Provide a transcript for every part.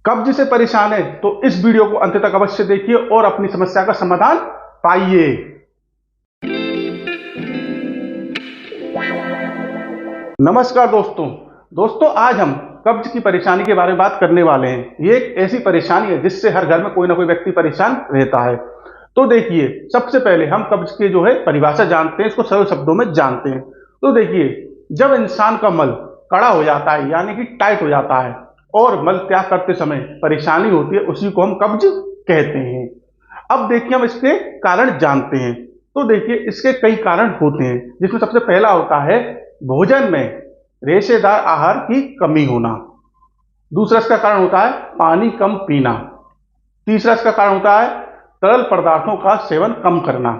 कब्ज से परेशान है तो इस वीडियो को अंत तक अवश्य देखिए और अपनी समस्या का समाधान पाइए। नमस्कार दोस्तों आज हम कब्ज की परेशानी के बारे में बात करने वाले हैं। ये एक ऐसी परेशानी है जिससे हर घर में कोई ना कोई व्यक्ति परेशान रहता है। तो देखिए, सबसे पहले हम कब्ज के जो है परिभाषा जानते हैं, इसको सरल शब्दों में जानते हैं। तो देखिए, जब इंसान का मल कड़ा हो जाता है यानी कि टाइट हो जाता है और मल त्याग करते समय परेशानी होती है, उसी को हम कब्ज कहते हैं। अब देखिए, हम इसके कारण जानते हैं। तो देखिए, इसके कई कारण होते हैं, जिसमें सबसे पहला होता है भोजन में रेशेदार आहार की कमी होना। दूसरा इसका कारण होता है पानी कम पीना। तीसरा इसका कारण होता है तरल पदार्थों का सेवन कम करना।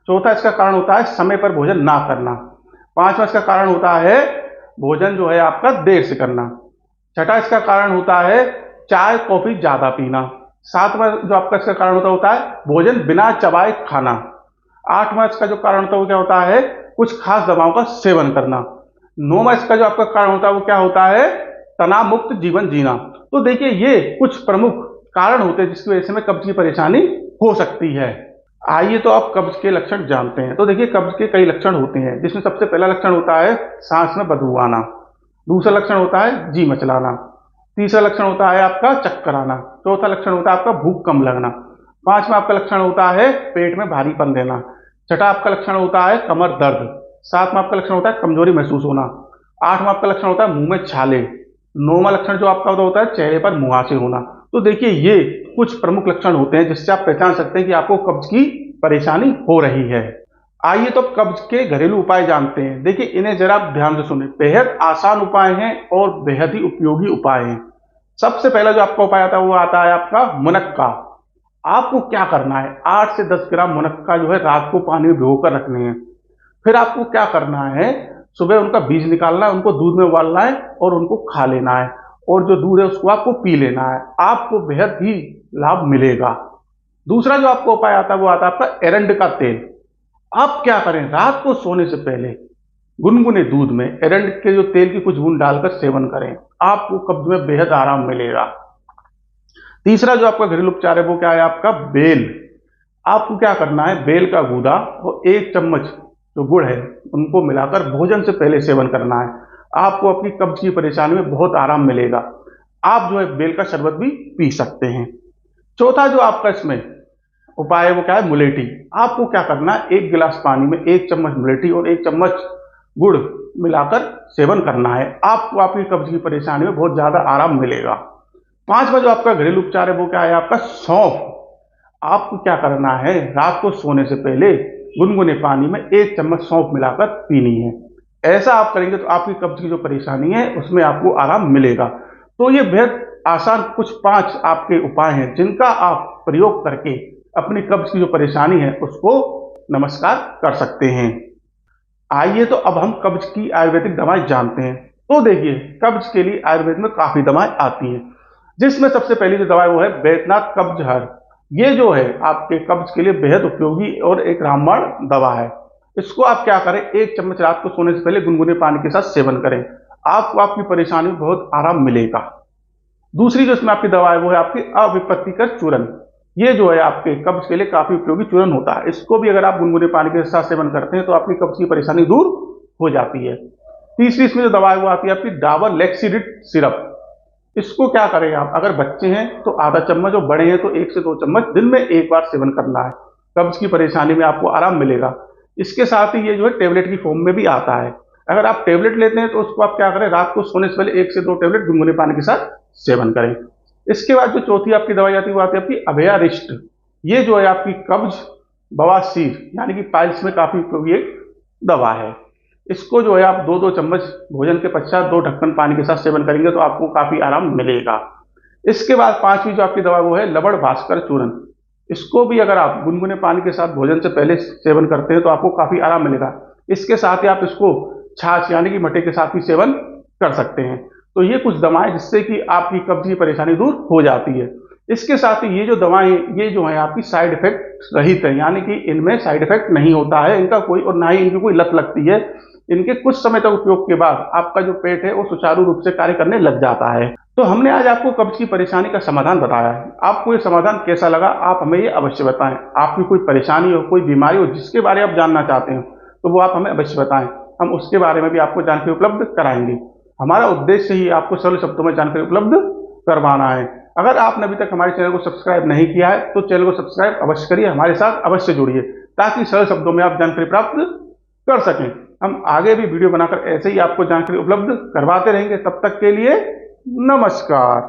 चौथा इसका कारण होता है समय पर भोजन ना करना। पांचवा इसका कारण होता है भोजन जो है आपका देर से करना। छठा इसका कारण होता है चाय कॉफी ज्यादा पीना। सातवां जो आपका इसका कारण होता है भोजन बिना चबाए खाना। आठवां इसका जो कारण होता है वो क्या होता है कुछ खास दवाओं का सेवन करना। नौवां इसका जो आपका कारण होता है वो क्या होता है तनाव मुक्त जीवन जीना। तो देखिए, ये कुछ प्रमुख कारण होते हैं जिसकी वजह से हमें कब्ज की परेशानी हो सकती है। आइए तो आप कब्ज के लक्षण जानते हैं। तो देखिए, कब्ज के कई लक्षण होते हैं, जिसमें सबसे पहला लक्षण होता है सांस में बदबू आना। दूसरा लक्षण होता है जी मचलाना। तीसरा लक्षण होता है आपका चक्कर आना। चौथा लक्षण होता है आपका भूख कम लगना। पांचवा आपका लक्षण होता है पेट में भारीपन रहना। छठा आपका लक्षण होता है कमर दर्द। सातवां आपका लक्षण होता है कमजोरी महसूस होना। आठवां आपका लक्षण होता है मुंह में छाले। नौवां लक्षण जो आपका होता है चेहरे पर मुहासे होना। तो देखिए, ये कुछ प्रमुख लक्षण होते हैं जिससे आप पहचान सकते हैं कि आपको कब्ज की परेशानी हो रही है। आइए तो कब्ज के घरेलू उपाय जानते हैं। देखिए, इन्हें जरा आप ध्यान से सुने। बेहद आसान उपाय हैं और बेहद ही उपयोगी उपाय हैं। सबसे पहला जो आपका उपाय आता है वो आता है आपका मुनक्का। आपको क्या करना है, 8 से 10 ग्राम मुनक्का जो है रात को पानी में भिगोकर रखने हैं। फिर आपको क्या करना है, सुबह उनका बीज निकालना है, उनको दूध में उबालना है और उनको खा लेना है, और जो दूध है उसको आपको पी लेना है। आपको बेहद ही लाभ मिलेगा। दूसरा जो आपको उपाय आता है वो आता है आपका एरंड का तेल। आप क्या करें, रात को सोने से पहले गुनगुने दूध में एरंड के जो तेल की कुछ बूंद डालकर सेवन करें। आपको कब्ज में बेहद आराम मिलेगा। तीसरा जो आपका घरेलू उपचार है वो क्या है आपका बेल। आपको क्या करना है, बेल का गूदा और 1 चम्मच जो गुड़ है उनको मिलाकर भोजन से पहले सेवन करना है। आपको अपनी कब्ज की परेशानी में बहुत आराम मिलेगा। आप जो है बेल का शरबत भी पी सकते हैं। चौथा जो आपका इसमें उपाय है वो क्या है मुलेठी। आपको क्या करना है, 1 गिलास पानी में 1 चम्मच मुलेठी और 1 चम्मच गुड़ मिलाकर सेवन करना है। आपको आपकी कब्ज की परेशानी में बहुत ज्यादा आराम मिलेगा। पांचवा जो आपका घरेलू उपचार है वो क्या है आपका सौंफ। आपको क्या करना है, रात को सोने से पहले गुनगुने पानी में 1 चम्मच सौंफ मिलाकर पीनी है। ऐसा आप करेंगे तो आपकी कब्ज की जो परेशानी है उसमें आपको आराम मिलेगा। तो ये बेहद आसान कुछ 5 आपके उपाय हैं जिनका आप प्रयोग करके अपनी कब्ज की जो परेशानी है उसको नमस्कार कर सकते हैं। आइए तो अब हम कब्ज की आयुर्वेदिक दवाएं जानते हैं। तो देखिए, कब्ज के लिए आयुर्वेद में काफी दवाएं आती हैं, जिसमें सबसे पहली जो दवा है वो है बैद्यनाथ कब्ज हर। ये जो है आपके कब्ज के लिए बेहद उपयोगी और एक रामबाण दवा है। इसको आप क्या करें, 1 चम्मच रात को सोने से पहले गुनगुने पानी के साथ सेवन करें। आपको आपकी परेशानी में बहुत आराम मिलेगा। दूसरी जो इसमें आपकी दवा है वो है आपकी अविपत्तिकर चूर्ण। ये जो है आपके कब्ज के लिए काफी उपयोगी चूर्ण होता है। इसको भी अगर आप गुनगुने पानी के साथ सेवन करते हैं तो आपकी कब्ज की परेशानी दूर हो जाती है। तीसरी इसमें जो दवा है वो आती है आपकी डाबर लेक्सिडिट सिरप। इसको क्या करें आप, अगर बच्चे हैं तो आधा चम्मच और बड़े हैं तो 1 से 2 चम्मच दिन में 1 बार सेवन करना है। कब्ज की परेशानी में आपको आराम मिलेगा। इसके साथ ही ये जो है टेबलेट की फॉर्म में भी आता है। अगर आप टेबलेट लेते हैं तो उसको आप क्या करें, रात को सोने से पहले 1 से 2 टेबलेट गुनगुने पानी के साथ सेवन करें। इसके बाद जो चौथी आपकी दवाई आती है वो आती है आपकी अभयारिष्ट। ये जो है आपकी कब्ज बवासीर यानी कि पाइल्स में काफी उपयोगी एक दवा है। इसको जो है आप 2-2 चम्मच भोजन के पश्चात 2 ढक्कन पानी के साथ सेवन करेंगे तो आपको काफी आराम मिलेगा। इसके बाद 5वीं जो आपकी दवा वो है लवण भास्कर चूर्ण। इसको भी अगर आप गुनगुने पानी के साथ भोजन से पहले सेवन करते हैं तो आपको काफी आराम मिलेगा। इसके साथ ही आप इसको छाछ यानी कि मट्ठे के साथ भी सेवन कर सकते हैं। तो ये कुछ दवाएं जिससे कि आपकी कब्ज की परेशानी दूर हो जाती है। इसके साथ ही ये जो दवाएं ये जो है आपकी साइड इफेक्ट रहित है, यानी कि इनमें साइड इफेक्ट नहीं होता है इनका कोई, और ना ही इनकी कोई लत लगती है। इनके कुछ समय तक उपयोग के बाद आपका जो पेट है वो सुचारू रूप से कार्य करने लग जाता है। तो हमने आज आपको कब्ज की परेशानी का समाधान बताया है। आपको ये समाधान कैसा लगा आप हमें ये अवश्य बताएं। आपकी कोई परेशानी हो, कोई बीमारी हो जिसके बारे में आप जानना चाहते हो, तो वो आप हमें अवश्य बताएं। हम उसके बारे में भी आपको जानकारी उपलब्ध कराएंगे। हमारा उद्देश्य ही आपको सरल शब्दों में जानकारी उपलब्ध करवाना है। अगर आपने अभी तक हमारे चैनल को सब्सक्राइब नहीं किया है तो चैनल को सब्सक्राइब अवश्य करिए, हमारे साथ अवश्य जुड़िए, ताकि सरल शब्दों में आप जानकारी प्राप्त कर सकें। हम आगे भी वीडियो बनाकर ऐसे ही आपको जानकारी उपलब्ध करवाते रहेंगे। तब तक के लिए नमस्कार।